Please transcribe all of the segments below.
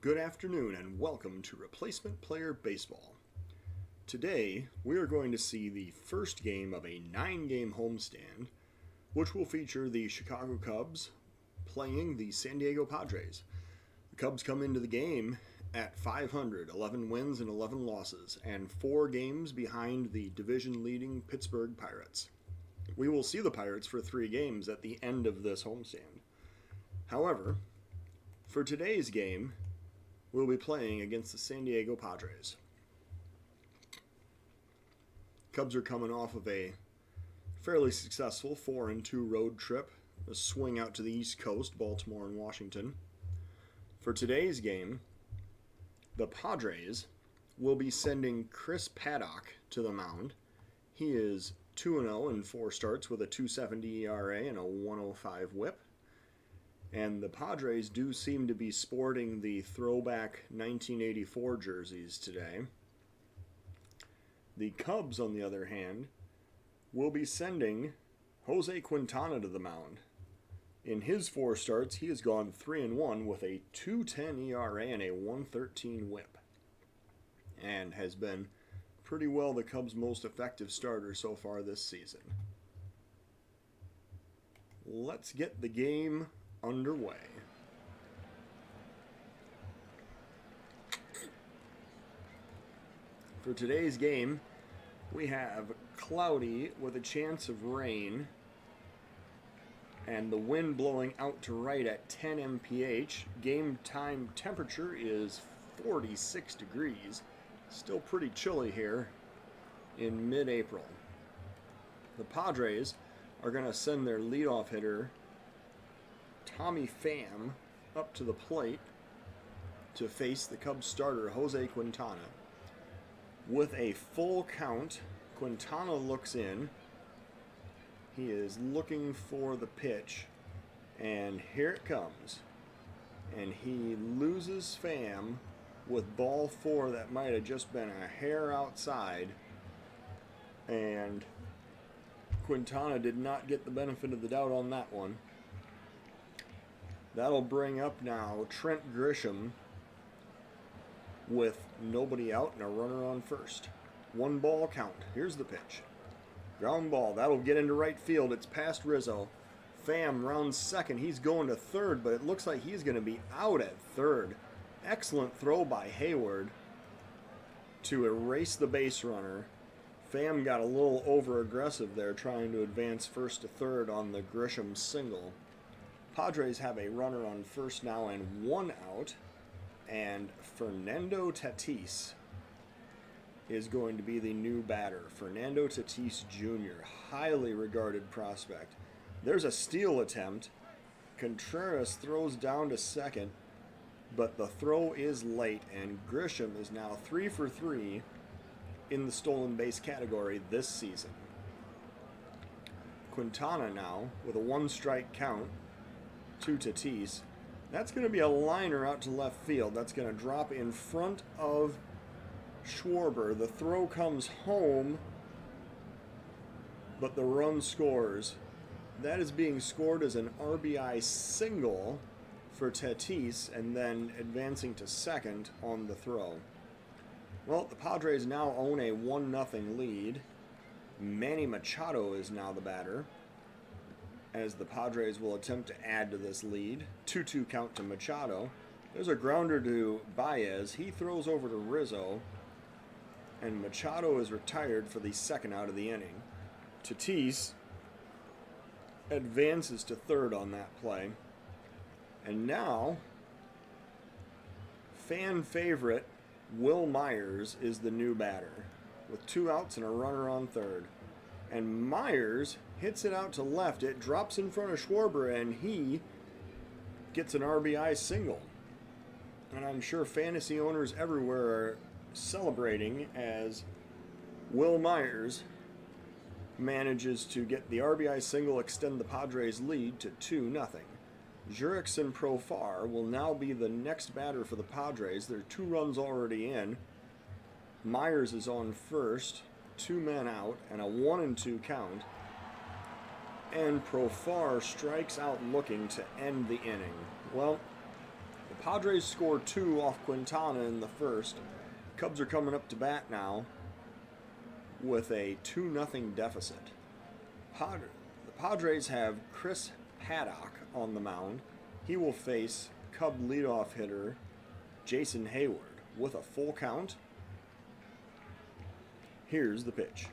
Good afternoon and welcome to Replacement Player Baseball. Today, we are going to see the first game of a 9-game homestand, which will feature the Chicago Cubs playing the San Diego Padres. The Cubs come into the game at 500, 11 wins and 11 losses, and 4 games behind the division-leading Pittsburgh Pirates. We will see the Pirates for 3 games at the end of this homestand. However, for today's game, we'll be playing against the San Diego Padres. Cubs are coming off of a fairly successful 4-2 road trip, a swing out to the East Coast, Baltimore and Washington. For today's game, the Padres will be sending Chris Paddock to the mound. He is 2-0 in 4 starts with a 2.70 ERA and a 1.05 WHIP. And the Padres do seem to be sporting the throwback 1984 jerseys today. The Cubs, on the other hand, will be sending Jose Quintana to the mound. In his 4 starts, he has gone 3-1 with a 2.10 ERA and a 1.13 WHIP, and has been pretty well the Cubs' most effective starter so far this season. Let's get the game underway. For today's game, we have cloudy with a chance of rain and the wind blowing out to right at 10 mph. Game time temperature is 46 degrees. Still pretty chilly here in mid-April. The Padres are going to send their leadoff hitter Tommy Pham up to the plate to face the Cubs starter Jose Quintana. With a full count, Quintana looks in. He is looking for the pitch, and here it comes. And he loses Pham with ball 4 that might have just been a hair outside, and Quintana did not get the benefit of the doubt on that one. That'll bring up now Trent Grisham with nobody out and a runner on first. 1 ball count. Here's the pitch. Ground ball. That'll get into right field. It's past Rizzo. Pham rounds second. He's going to third, but it looks like he's going to be out at third. Excellent throw by Hayward to erase the base runner. Pham got a little over-aggressive there trying to advance first to third on the Grisham single. Padres have a runner on first now and 1 out, and Fernando Tatis is going to be the new batter. Fernando Tatis Jr., highly regarded prospect. There's a steal attempt. Contreras throws down to second, but the throw is late, and Grisham is now 3 for 3 in the stolen base category this season. Quintana now with a 1-strike count to Tatis. That's going to be a liner out to left field. That's going to drop in front of Schwarber. The throw comes home, but the run scores. That is being scored as an RBI single for Tatis, and then advancing to second on the throw. Well, the Padres now own a 1-0 lead. Manny Machado is now the batter, as the Padres will attempt to add to this lead. 2-2 count to Machado. There's a grounder to Baez. He throws over to Rizzo, and Machado is retired for the second out of the inning. Tatis advances to third on that play. And now, fan favorite Will Myers is the new batter, with 2 outs and a runner on third. And Myers hits it out to left. It drops in front of Schwarber, and he gets an RBI single. And I'm sure fantasy owners everywhere are celebrating as Will Myers manages to get the RBI single, extend the Padres' lead to 2-0. Jurickson Profar will now be the next batter for the Padres. There are 2 runs already in. Myers is on first, 2 men out, and a 1-2 count. And Profar strikes out looking to end the inning. Well, the Padres score 2 off Quintana in the first. Cubs are coming up to bat now with a 2-0 deficit. The Padres have Chris Paddock on the mound. He will face Cub leadoff hitter Jason Hayward with a full count. Here's the pitch.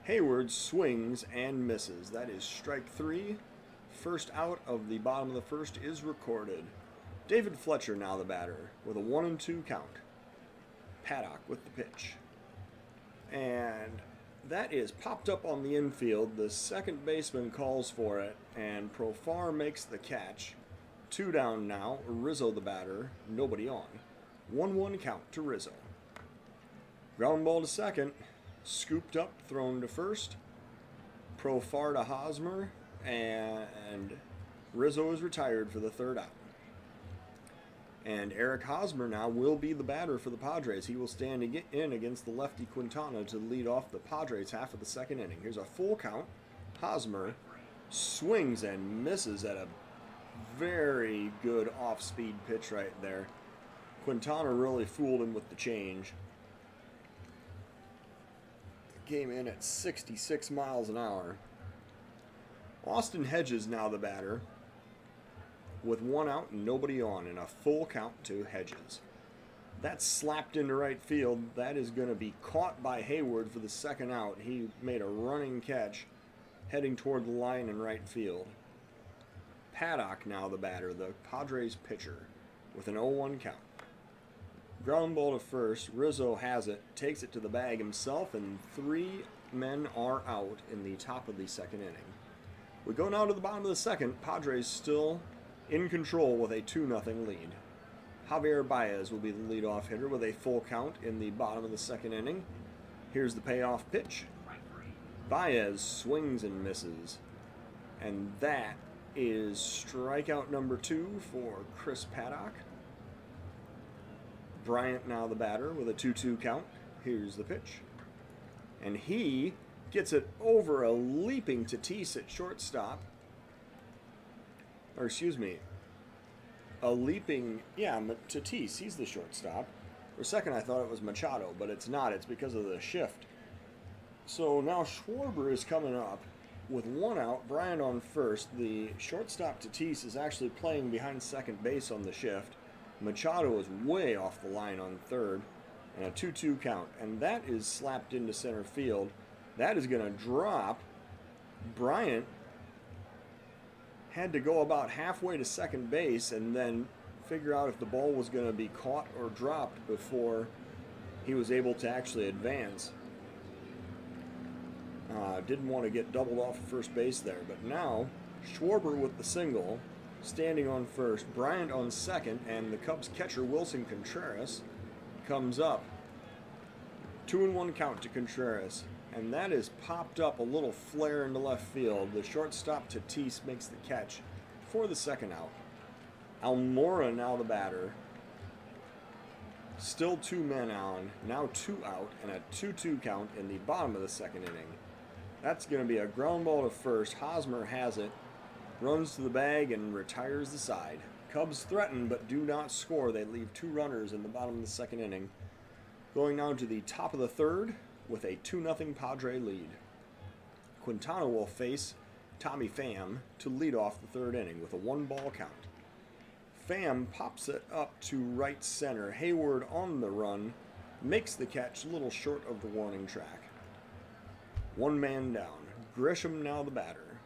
Hayward swings and misses. That is strike 3. First out of the bottom of the first is recorded. David Fletcher now the batter with a 1-2 count. Paddock with the pitch. And that is popped up on the infield. The second baseman calls for it, and Profar makes the catch. 2 down now. Rizzo the batter. Nobody on. 1-1 count to Rizzo. Ground ball to second. Scooped up, thrown to first. Profar to Hosmer, and Rizzo is retired for the third out. And Eric Hosmer now will be the batter for the Padres. He will stand in against the lefty Quintana to lead off the Padres half of the second inning. Here's a full count. Hosmer swings and misses at a very good off-speed pitch right there. Quintana really fooled him with the change. Came in at 66 miles an hour. Austin Hedges now the batter with 1 out and nobody on, and a full count to Hedges. That's slapped into right field. That is going to be caught by Hayward for the second out. He made a running catch heading toward the line in right field. Paddock now the batter, the Padres pitcher, with an 0-1 count. Ground ball to first. Rizzo has it, takes it to the bag himself, and 3 men are out in the top of the second inning. We go now to the bottom of the second. Padres still in control with a 2-0 lead. Javier Baez will be the leadoff hitter with a full count in the bottom of the second inning. Here's the payoff pitch. Baez swings and misses. And that is strikeout number 2 for Chris Paddock. Bryant now the batter with a 2-2 count. Here's the pitch. And he gets it over a leaping Tatis at shortstop. Or excuse me, a leaping, Tatis, he's the shortstop. For a second I thought it was Machado, but it's not. It's because of the shift. So now Schwarber is coming up with 1 out, Bryant on first. The shortstop Tatis is actually playing behind second base on the shift. Machado is way off the line on third, and a 2-2 count. And that is slapped into center field. That is going to drop. Bryant had to go about halfway to second base and then figure out if the ball was going to be caught or dropped before he was able to actually advance. Didn't want to get doubled off of first base there, but now Schwarber with the single, standing on first, Bryant on second, and the Cubs catcher Wilson Contreras comes up. 2-1 count to Contreras, and that is popped up a little flare into left field. The shortstop Tatis makes the catch for the second out. Almora now the batter. Still 2 men on, now 2 out, and a 2-2 count in the bottom of the second inning. That's going to be a ground ball to first. Hosmer has it, runs to the bag, and retires the side. Cubs threaten but do not score. They leave 2 runners in the bottom of the second inning. Going now to the top of the third with a 2-0 Padre lead. Quintana will face Tommy Pham to lead off the third inning with a 1-ball count. Pham pops it up to right center. Hayward on the run makes the catch a little short of the warning track. 1 man down. Grisham now the batter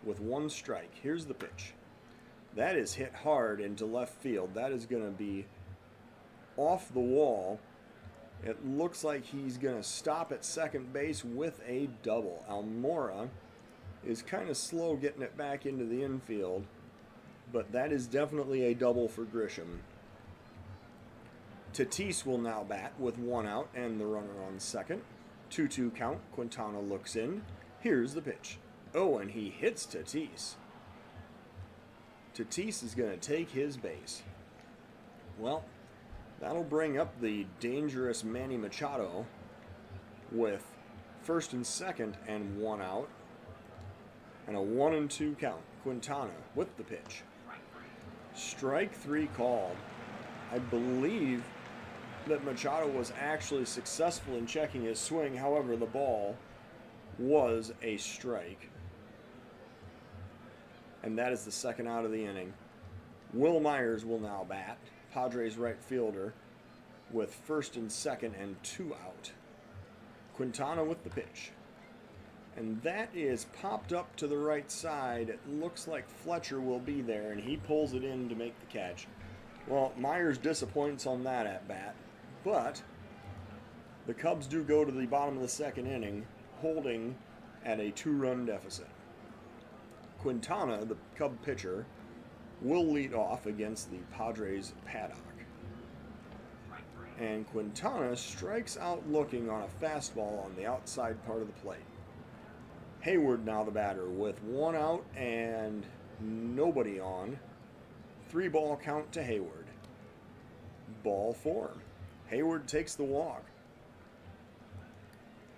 with 1 strike. Here's the pitch. That is hit hard into left field. That is going to be off the wall. It looks like he's going to stop at second base with a double. Almora is kind of slow getting it back into the infield, but that is definitely a double for Grisham. Tatis will now bat with 1 out and the runner on second. 2-2 count. Quintana looks in. Here's the pitch. Oh, and he hits Tatis. Tatis is going to take his base. Well, that'll bring up the dangerous Manny Machado with first and second and 1 out. And a 1-2 count. Quintana with the pitch. Strike 3 called. I believe that Machado was actually successful in checking his swing. However, the ball was a strike. And that is the second out of the inning. Will Myers will now bat, Padres right fielder, with first and second and 2 out. Quintana with the pitch. And that is popped up to the right side. It looks like Fletcher will be there, and he pulls it in to make the catch. Well, Myers disappoints on that at bat, but the Cubs do go to the bottom of the second inning, holding at a 2-run deficit. Quintana, the Cub pitcher, will lead off against the Padres paddock. And Quintana strikes out looking on a fastball on the outside part of the plate. Hayward now the batter with 1 out and nobody on. 3-ball count to Hayward. Ball 4. Hayward takes the walk.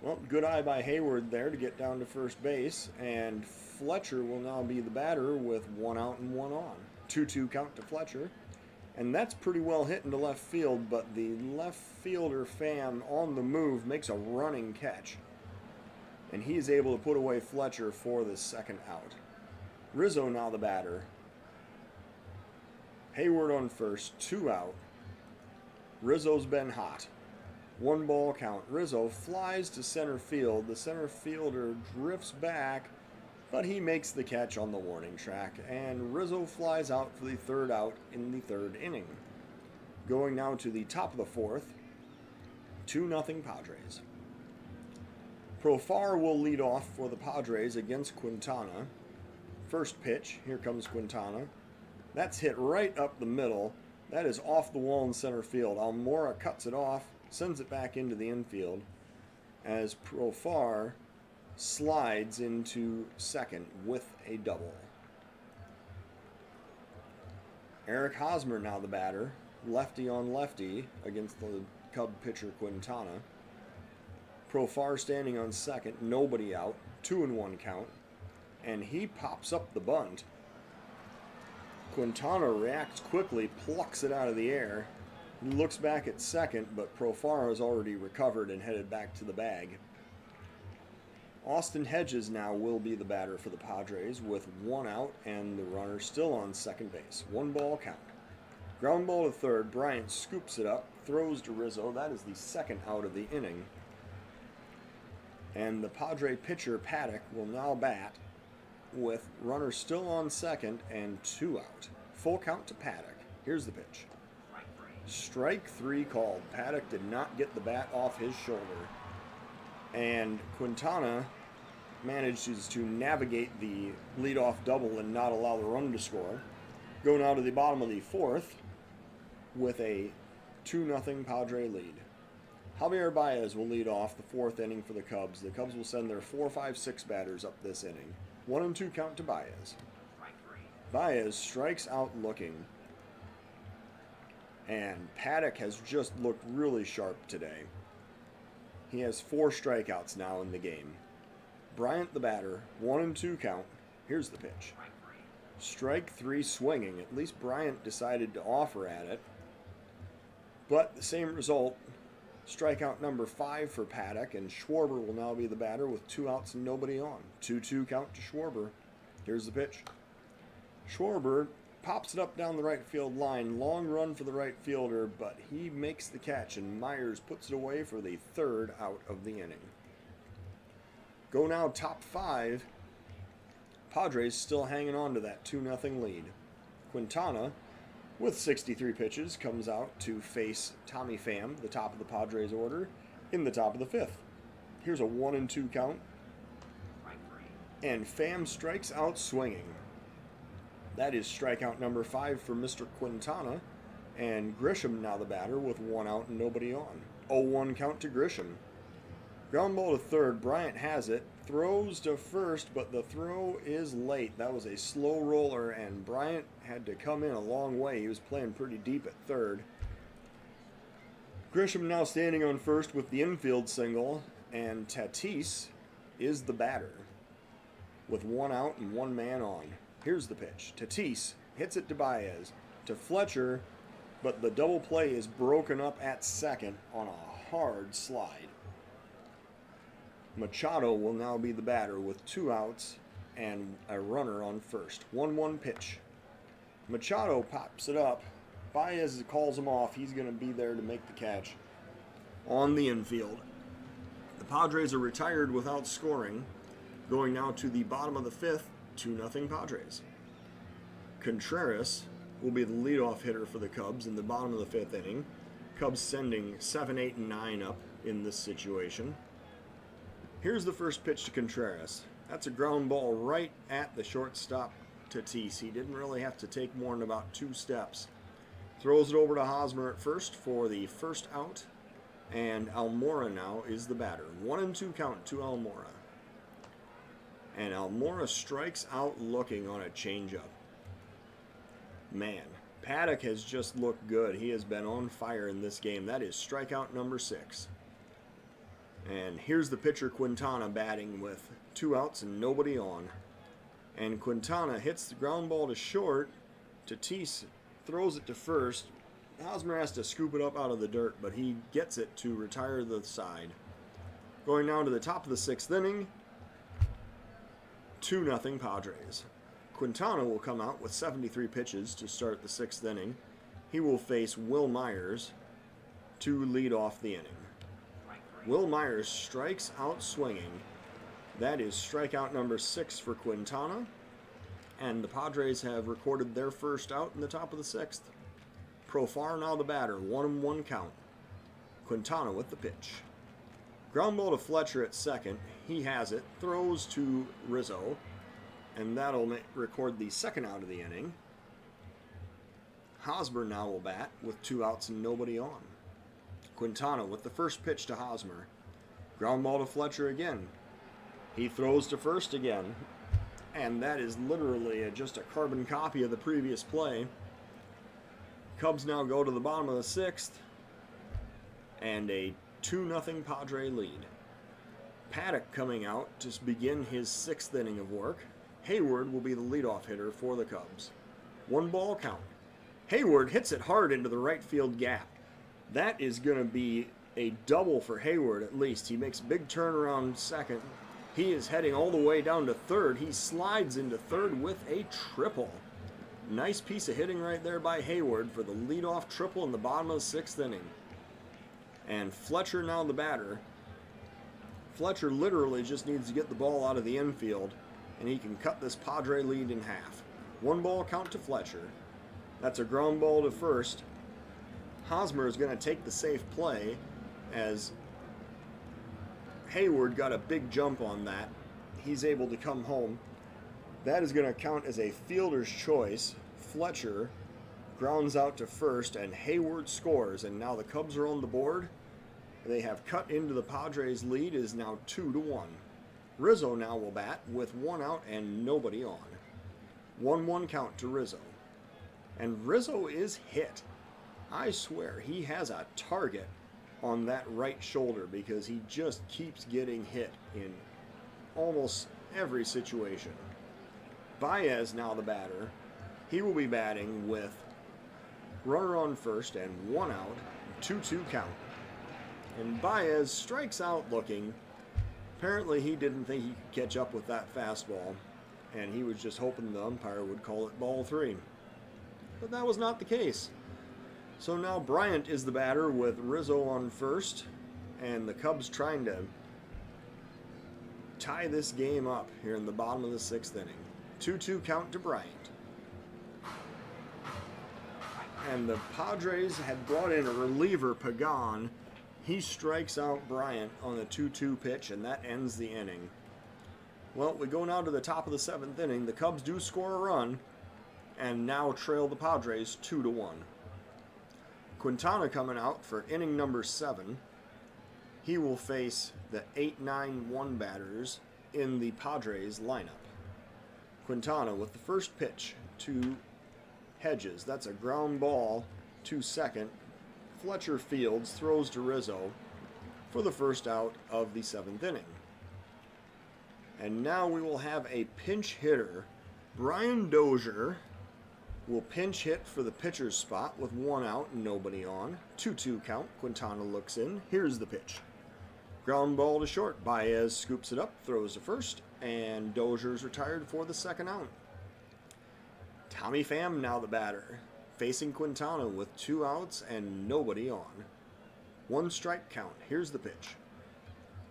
Well, good eye by Hayward there to get down to first base, and Fletcher will now be the batter with 1 out and 1 on. 2-2 count to Fletcher, and that's pretty well hit into left field, but the left fielder Pham on the move makes a running catch, and he is able to put away Fletcher for the second out. Rizzo now the batter. Hayward on first, 2 out. Rizzo's been hot. 1-ball count. Rizzo flies to center field. The center fielder drifts back, but he makes the catch on the warning track, and Rizzo flies out for the third out in the third inning. Going now to the top of the fourth, 2-0 Padres. Profar will lead off for the Padres against Quintana. First pitch, here comes Quintana. That's hit right up the middle. That is off the wall in center field. Almora cuts it off, sends it back into the infield as Profar slides into second with a double. Eric Hosmer now the batter, lefty on lefty against the Cub pitcher Quintana. Profar standing on second, nobody out, 2-1 count, and he pops up the bunt. Quintana reacts quickly, plucks it out of the air. He looks back at second, but Profar has already recovered and headed back to the bag. Austin Hedges now will be the batter for the Padres with 1 out and the runner still on second base. 1-ball count. Ground ball to third. Bryant scoops it up, throws to Rizzo. That is the second out of the inning. And the Padre pitcher Paddock will now bat with runner still on second and 2 out. Full count to Paddock. Here's the pitch. Strike 3 called. Paddock did not get the bat off his shoulder. And Quintana manages to navigate the leadoff double and not allow the run to score. Go now to the bottom of the fourth with a 2-0 Padre lead. Javier Baez will lead off the fourth inning for the Cubs. The Cubs will send their 4, 5, 6 batters up this inning. 1-2 count to Baez. Baez strikes out looking. And Paddock has just looked really sharp today. He has 4 strikeouts now in the game. Bryant the batter, 1-2 count. Here's the pitch. Strike 3 swinging. At least Bryant decided to offer at it. But the same result. Strikeout number 5 for Paddock, and Schwarber will now be the batter with 2 outs and nobody on. 2-2 count to Schwarber. Here's the pitch. Schwarber pops it up down the right field line. Long run for the right fielder, but he makes the catch, and Myers puts it away for the third out of the inning. Go now top 5. Padres still hanging on to that 2-0 lead. Quintana, with 63 pitches, comes out to face Tommy Pham, the top of the Padres order, in the top of the 5th. Here's a 1-2 count. And Pham strikes out swinging. That is strikeout number 5 for Mr. Quintana. And Grisham now the batter with 1 out and nobody on. 0-1 count to Grisham. Ground ball to third. Bryant has it. Throws to first, but the throw is late. That was a slow roller, and Bryant had to come in a long way. He was playing pretty deep at third. Grisham now standing on first with the infield single, and Tatis is the batter with 1 out and 1 man on. Here's the pitch. Tatis hits it to Baez. to Fletcher, but the double play is broken up at second on a hard slide. Machado will now be the batter with 2 outs and a runner on first. 1-1 pitch. Machado pops it up. Baez calls him off. He's going to be there to make the catch on the infield. The Padres are retired without scoring. Going now to the bottom of the 5th, 2-0 Padres. Contreras will be the leadoff hitter for the Cubs in the bottom of the 5th inning. Cubs sending 7, 8, and 9 up in this situation. Here's the first pitch to Contreras. That's a ground ball right at the shortstop Tatis. He didn't really have to take more than about 2 steps. Throws it over to Hosmer at first for the first out. And Almora now is the batter. 1-2 count to Almora. And Almora strikes out looking on a changeup. Man, Paddock has just looked good. He has been on fire in this game. That is strikeout number 6. And here's the pitcher Quintana batting with 2 outs and nobody on. And Quintana hits the ground ball to short. Tatis throws it to first. Hosmer has to scoop it up out of the dirt, but he gets it to retire the side. Going now to the top of the 6th inning. 2-0 Padres. Quintana will come out with 73 pitches to start the 6th inning. He will face Will Myers to lead off the inning. Will Myers strikes out swinging. That is strikeout number 6 for Quintana. And the Padres have recorded their first out in the top of the 6th. Profar now the batter, 1-1 count. Quintana with the pitch. Ground ball to Fletcher at second. He has it. Throws to Rizzo. And that'll record the second out of the inning. Hosmer now will bat with 2 outs and nobody on. Quintana with the first pitch to Hosmer. Ground ball to Fletcher again. He throws to first again. And that is literally just a carbon copy of the previous play. Cubs now go to the bottom of the 6th. And a 2-0 Padre lead. Paddock coming out to begin his 6th inning of work. Hayward will be the leadoff hitter for the Cubs. 1 ball count. Hayward hits it hard into the right field gap. That is going to be a double for Hayward at least. He makes a big turnaround second. He is heading all the way down to third. He slides into third with a triple. Nice piece of hitting right there by Hayward for the leadoff triple in the bottom of the 6th inning. And Fletcher now the batter. Fletcher literally just needs to get the ball out of the infield, and he can cut this Padre lead in half. 1 ball count to Fletcher. That's a ground ball to first. Hosmer is going to take the safe play as Hayward got a big jump on that. He's able to come home. That is going to count as a fielder's choice. Fletcher grounds out to first, and Hayward scores. And now the Cubs are on the board. They have cut into the Padres' lead. It is now 2-1. Rizzo now will bat with 1 out and nobody on. 1-1 count to Rizzo. And Rizzo is hit. I swear, he has a target on that right shoulder because he just keeps getting hit in almost every situation. Baez now the batter. He will be batting with runner on first and 1 out, 2-2 count. And Baez strikes out looking. Apparently he didn't think he could catch up with that fastball, and he was just hoping the umpire would call it ball 3. But that was not the case. So now Bryant is the batter with Rizzo on first, and the Cubs trying to tie this game up here in the bottom of the 6th inning. 2-2 count to Bryant. And the Padres had brought in a reliever, Pagan. He strikes out Bryant on the 2-2 pitch, and that ends the inning. Well, we go now to the top of the 7th inning. The Cubs do score a run, and now trail the Padres 2-1. Quintana coming out for inning number 7. He will face the 8-9-1 batters in the Padres lineup. Quintana with the first pitch to Hedges. That's a ground ball to second. Fletcher fields, throws to Rizzo for the first out of the 7th inning. And now we will have a pinch hitter, Brian Dozier, will pinch hit for the pitcher's spot with 1 out and nobody on. 2-2 count. Quintana looks in. Here's the pitch. Ground ball to short. Baez scoops it up, throws to first, and Dozier's retired for the 2nd out. Tommy Pham now the batter, facing Quintana with 2 outs and nobody on. 1 strike count. Here's the pitch.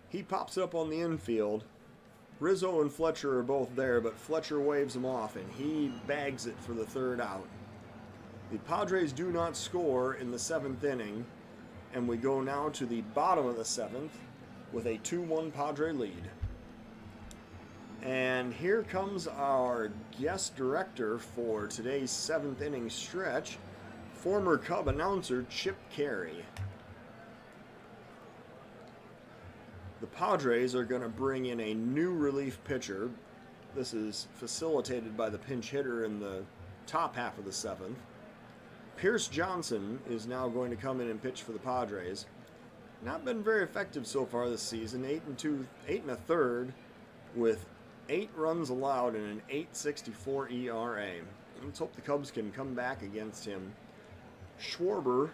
He pops it up on the infield. Rizzo and Fletcher are both there, but Fletcher waves him off, and he bags it for the 3rd out. The Padres do not score in the 7th inning, and we go now to the bottom of the 7th with a 2-1 Padre lead. And here comes our guest director for today's 7th inning stretch, former Cub announcer Chip Caray. The Padres are going to bring in a new relief pitcher. This is facilitated by the pinch hitter in the top half of the 7th. Pierce Johnson is now going to come in and pitch for the Padres. Not been very effective so far this season. 8 1/3 with 8 runs allowed and an 8.64 ERA. Let's hope the Cubs can come back against him. Schwarber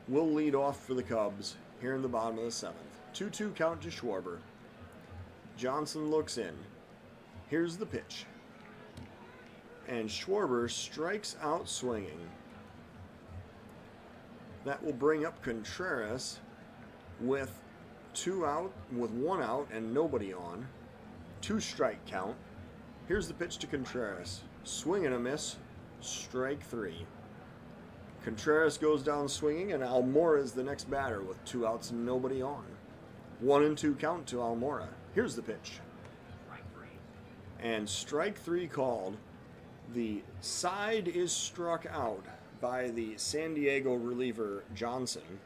will lead off for the Cubs here in the bottom of the 7th. 2-2 count to Schwarber. Johnson looks in. Here's the pitch. And Schwarber strikes out swinging. That will bring up Contreras with 1 out and nobody on. 2 strike count. Here's the pitch to Contreras. Swing and a miss. Strike 3. Contreras goes down swinging, and Almora is the next batter with 2 outs and nobody on. 1-2 count to Almora. Here's the pitch. And strike 3 called. The side is struck out by the San Diego reliever Johnson.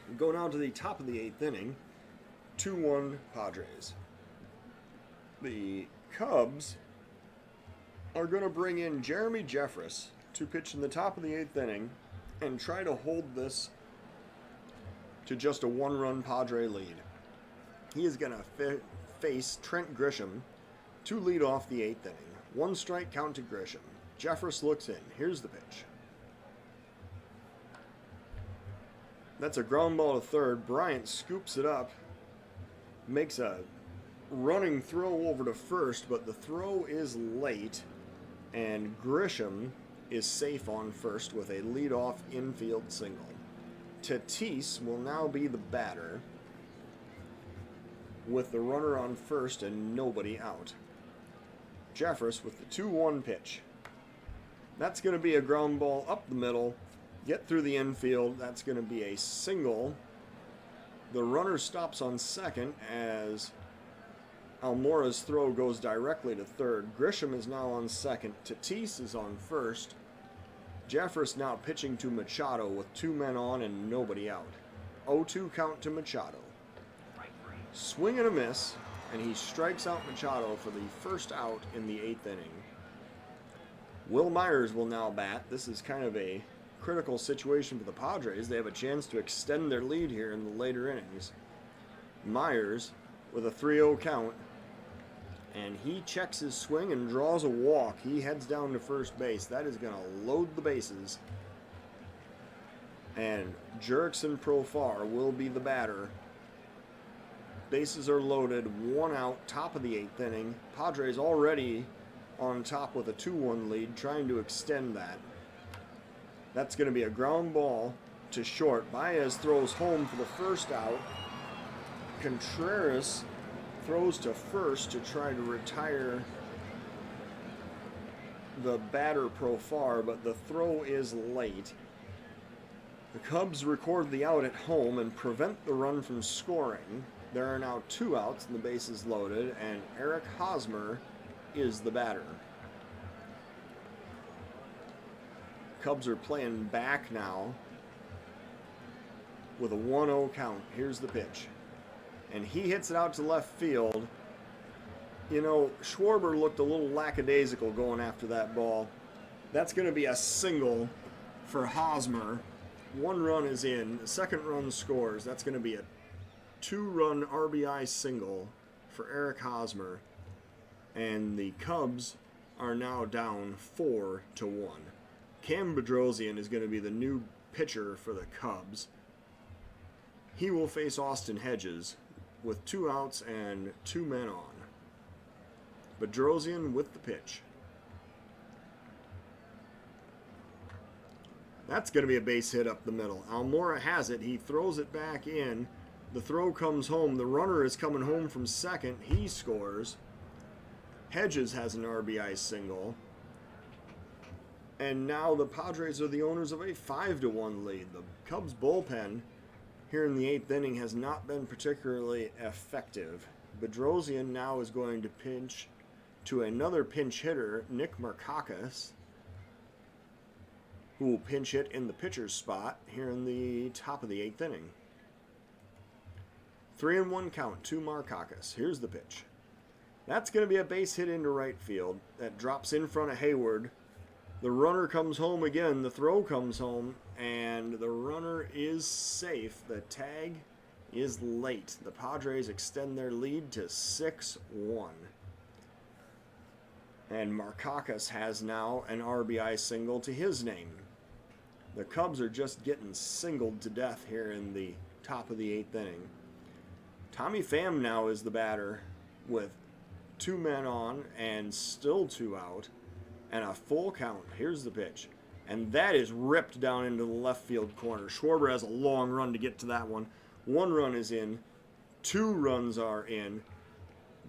We go now to the top of the 8th inning. 2-1 Padres. The Cubs are going to bring in Jeremy Jeffress to pitch in the top of the 8th inning and try to hold this to just a 1-run Padre lead. He is going to face Trent Grisham to lead off the 8th inning. 1 strike count to Grisham. Jeffress looks in. Here's the pitch. That's a ground ball to third. Bryant scoops it up, makes a running throw over to first, but the throw is late, and Grisham is safe on first with a leadoff infield single. Tatis will now be the batter with the runner on first and nobody out. Jeffress with the 2-1 pitch. That's going to be a ground ball up the middle, get through the infield. That's going to be a single. The runner stops on second as Almora's throw goes directly to third. Grisham is now on second. Tatis is on first. Jeffress now pitching to Machado with 2 men on and nobody out. 0-2 count to Machado. Swing and a miss, and he strikes out Machado for the 1st out in the 8th inning. Will Myers will now bat. This is kind of a critical situation for the Padres. They have a chance to extend their lead here in the later innings. Myers with a 3-0 count, and he checks his swing and draws a walk. He heads down to first base. That is going to load the bases. And Jurickson Profar will be the batter. Bases are loaded, 1 out, top of the 8th inning. Padres already on top with a 2-1 lead, trying to extend that. That's going to be a ground ball to short. Baez throws home for the 1st out. Contreras throws to first to try to retire the batter Profar, but the throw is late. The Cubs record the out at home and prevent the run from scoring. There are now 2 outs and the bases loaded, and Eric Hosmer is the batter. Cubs are playing back now with a 1-0 count. Here's the pitch. And he hits it out to left field. You know, Schwarber looked a little lackadaisical going after that ball. That's going to be a single for Hosmer. 1 run is in. The 2nd run scores. That's going to be a 2-run RBI single for Eric Hosmer. And the Cubs are now down 4-1. Cam Bedrosian is going to be the new pitcher for the Cubs. He will face Austin Hedges with 2 outs and 2 men on. Bedrosian with the pitch. That's going to be a base hit up the middle. Almora has it. He throws it back in. The throw comes home. The runner is coming home from second. He scores. Hedges has an RBI single. And now the Padres are the owners of a 5-1 lead. The Cubs bullpen here in the 8th inning has not been particularly effective. Bedrosian now is going to pinch to another pinch hitter, Nick Markakis, who will pinch hit in the pitcher's spot here in the top of the 8th inning. 3-1 count to Markakis. Here's the pitch. That's going to be a base hit into right field. That drops in front of Hayward. The runner comes home again. The throw comes home, and the runner is safe. The tag is late. The Padres extend their lead to 6-1. And Markakis has now an RBI single to his name. The Cubs are just getting singled to death here in the top of the 8th inning. Tommy Pham now is the batter with 2 men on and still 2 out and a full count. Here's the pitch. And that is ripped down into the left field corner. Schwarber has a long run to get to that one. 1 run is in. 2 runs are in.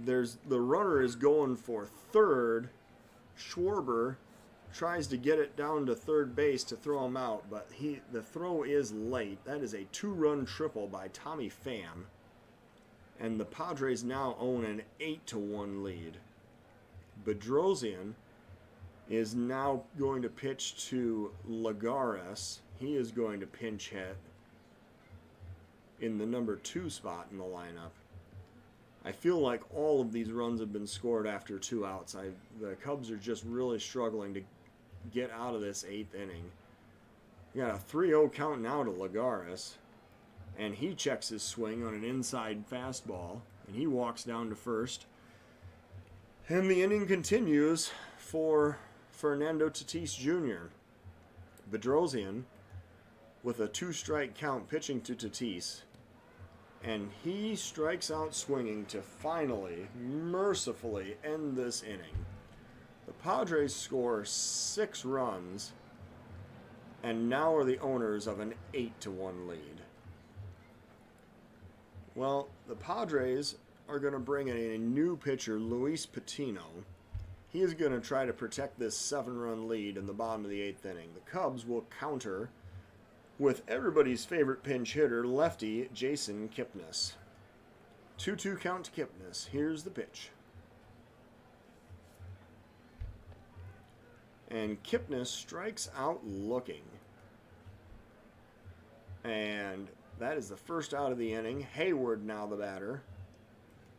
The runner is going for third. Schwarber tries to get it down to third base to throw him out, but the throw is late. That is a 2-run triple by Tommy Pham. And the Padres now own an 8-1 lead. Bedrosian is now going to pitch to Lagares. He is going to pinch hit in the number 2 spot in the lineup. I feel like all of these runs have been scored after 2 outs. The Cubs are just really struggling to get out of this 8th inning. You got a 3-0 count now to Lagares, and he checks his swing on an inside fastball, and he walks down to first. And the inning continues for Fernando Tatis Jr. Bedrosian with a 2-strike count pitching to Tatis. And he strikes out swinging to finally, mercifully end this inning. The Padres score 6 runs and now are the owners of an 8-1 lead. Well, the Padres are going to bring in a new pitcher, Luis Patino. He is going to try to protect this 7-run lead in the bottom of the 8th inning. The Cubs will counter with everybody's favorite pinch hitter, lefty Jason Kipnis. 2-2 count to Kipnis. Here's the pitch. And Kipnis strikes out looking. And that is the first out of the inning. Hayward now the batter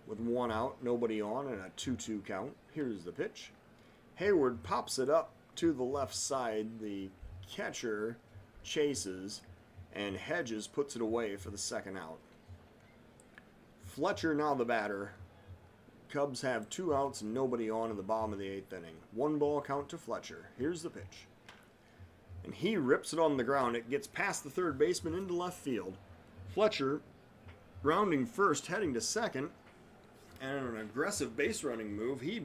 with 1 out, nobody on, and a 2-2 count. Here's the pitch. Hayward pops it up to the left side. The catcher chases, and Hedges puts it away for the 2nd out. Fletcher now the batter. Cubs have 2 outs and nobody on in the bottom of the 8th inning. 1-ball count to Fletcher. Here's the pitch. And he rips it on the ground. It gets past the third baseman into left field. Fletcher rounding first, heading to second, and an aggressive base running move. He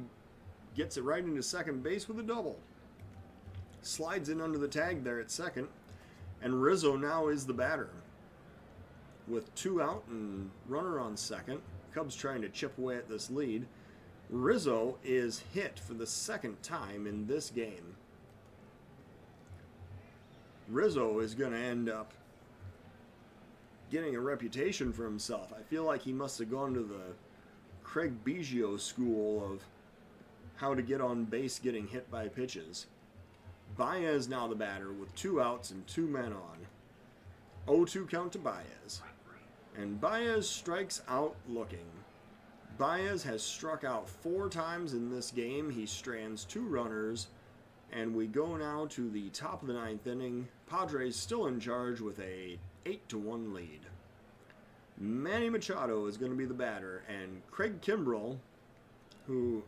gets it right into second base with a double. Slides in under the tag there at second. And Rizzo now is the batter. With 2 out and runner on second, Cubs trying to chip away at this lead. Rizzo is hit for the 2nd time in this game. Rizzo is going to end up getting a reputation for himself. I feel like he must have gone to the Craig Biggio school of how to get on base getting hit by pitches. Baez now the batter with 2 outs and 2 men on. 0-2 count to Baez. And Baez strikes out looking. Baez has struck out 4 times in this game. He strands 2 runners. And we go now to the top of the 9th inning. Padres still in charge with a 8-1 lead. Manny Machado is going to be the batter. And Craig Kimbrell, who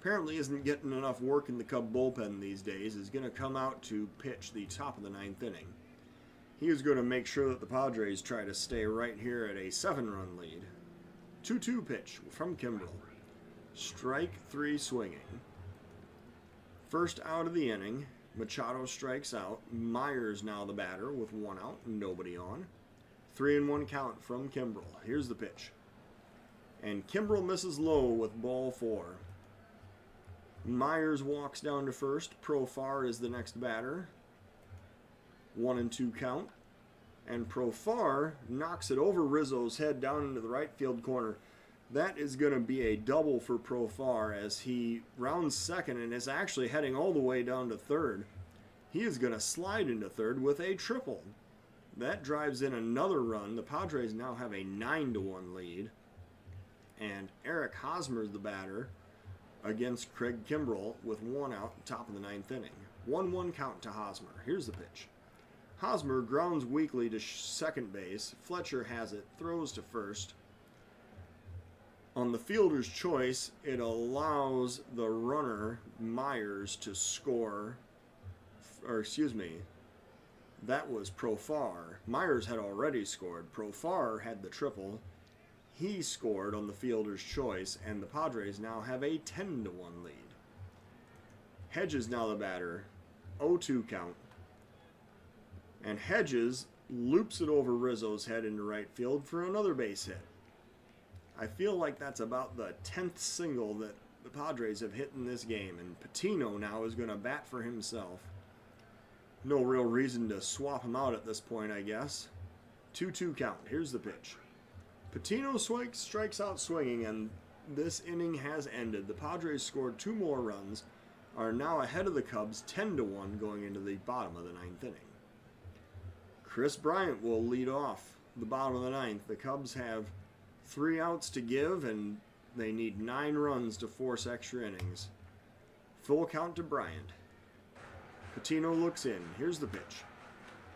apparently isn't getting enough work in the Cub bullpen these days, is going to come out to pitch the top of the 9th inning. He is going to make sure that the Padres try to stay right here at a 7-run lead. 2-2 pitch from Kimbrel. Strike 3 swinging. First out of the inning, Machado strikes out. Myers now the batter with 1 out, nobody on. 3-1 count from Kimbrel. Here's the pitch. And Kimbrel misses low with ball 4. Myers walks down to first. Profar is the next batter. 1-2 count. And Profar knocks it over Rizzo's head down into the right field corner. That is going to be a double for Profar as he rounds second and is actually heading all the way down to third. He is going to slide into third with a triple. That drives in another run. The Padres now have a 9-1 lead. And Eric Hosmer's the batter against Craig Kimbrel with 1 out, top of the 9th inning. 1-1 count to Hosmer. Here's the pitch. Hosmer grounds weakly to second base. Fletcher has it, throws to first. On the fielder's choice, it allows the runner, Myers, to score. Or, excuse me, that was Profar. Myers had already scored. Profar had the triple. He scored on the fielder's choice, and the Padres now have a 10-1 lead. Hedges now the batter. 0-2 count. And Hedges loops it over Rizzo's head into right field for another base hit. I feel like that's about the 10th single that the Padres have hit in this game, and Patino now is going to bat for himself. No real reason to swap him out at this point, I guess. 2-2 count. Here's the pitch. Patino strikes out swinging, and this inning has ended. The Padres scored 2 more runs, are now ahead of the Cubs 10-1 going into the bottom of the 9th inning. Chris Bryant will lead off the bottom of the 9th. The Cubs have 3 outs to give, and they need 9 runs to force extra innings. Full count to Bryant. Patino looks in. Here's the pitch.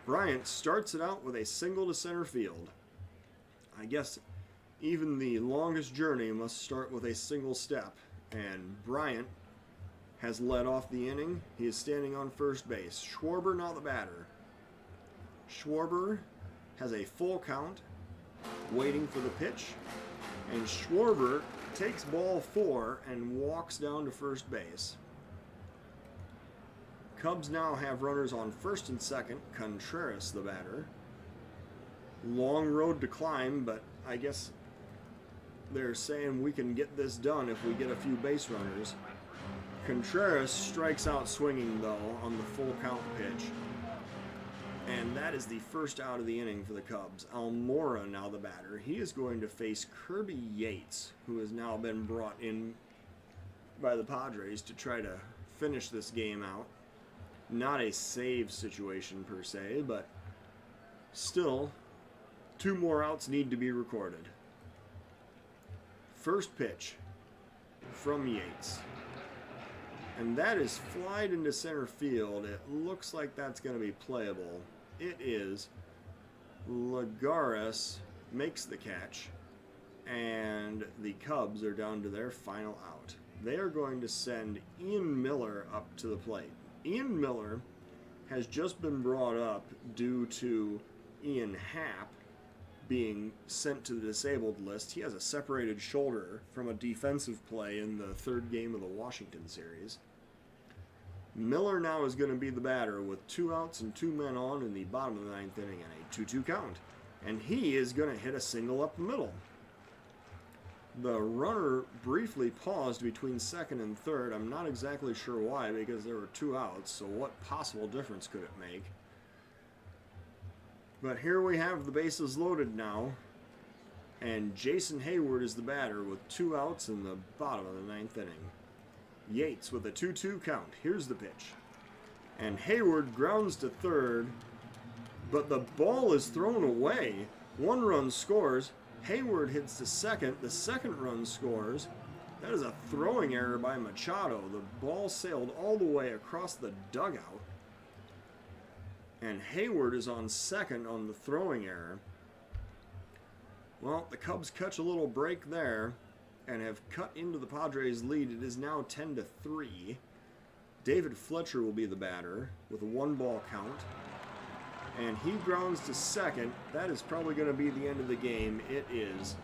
Bryant starts it out with a single to center field. I guess even the longest journey must start with a single step, and Bryant has led off the inning. He is standing on first base. Schwarber now the batter. Schwarber has a full count, waiting for the pitch, and Schwarber takes ball 4 and walks down to first base. Cubs now have runners on first and second. Contreras the batter. Long road to climb, but I guess they're saying we can get this done if we get a few base runners. Contreras strikes out swinging, though, on the full count pitch. And that is the first out of the inning for the Cubs. Almora now the batter. He is going to face Kirby Yates, who has now been brought in by the Padres to try to finish this game out. Not a save situation per se, but still, 2 more outs need to be recorded. First pitch from Yates. And that is flied into center field. It looks like that's going to be playable. It is. Lagares makes the catch, and the Cubs are down to their final out. They are going to send Ian Miller up to the plate. Ian Miller has just been brought up due to Ian Happ being sent to the disabled list. He has a separated shoulder from a defensive play in the 3rd game of the Washington series. Miller now is going to be the batter with 2 outs and 2 men on in the bottom of the 9th inning and a 2-2 count. And he is going to hit a single up the middle. The runner briefly paused between second and third. I'm not exactly sure why, because there were 2 outs, so what possible difference could it make? But here we have the bases loaded now, and Jason Hayward is the batter with 2 outs in the bottom of the 9th inning. Yates with a 2-2 count. Here's the pitch. And Hayward grounds to third, but the ball is thrown away. 1 run scores. Hayward hits to second. The 2nd run scores. That is a throwing error by Machado. The ball sailed all the way across the dugout. And Hayward is on second on the throwing error. Well, the Cubs catch a little break there. and have cut into the Padres' lead. It is now 10-3. David Fletcher will be the batter with a 1-ball count. And he grounds to second. That is probably going to be the end of the game. It is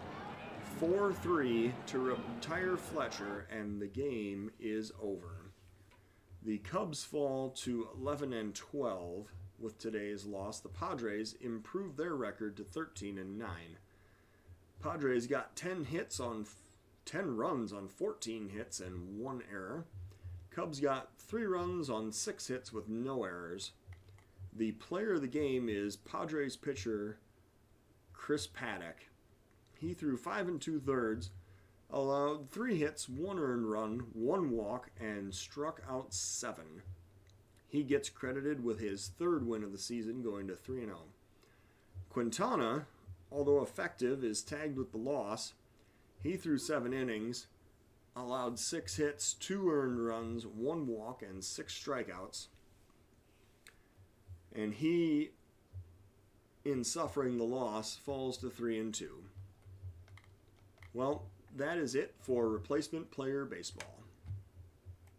4-3 to retire Fletcher, and the game is over. The Cubs fall to 11-12 with today's loss. The Padres improve their record to 13-9. Padres got 10 runs on 14 hits and 1 error. Cubs got 3 runs on 6 hits with no errors. The player of the game is Padres pitcher Chris Paddock. He threw 5 2/3, allowed 3 hits, 1 earned run, 1 walk, and struck out 7. He gets credited with his 3rd win of the season, going to 3-0. Quintana, although effective, is tagged with the loss. He threw 7 innings, allowed 6 hits, 2 earned runs, 1 walk, and 6 strikeouts. And he, in suffering the loss, falls to 3-2. Well, that is it for Replacement Player Baseball.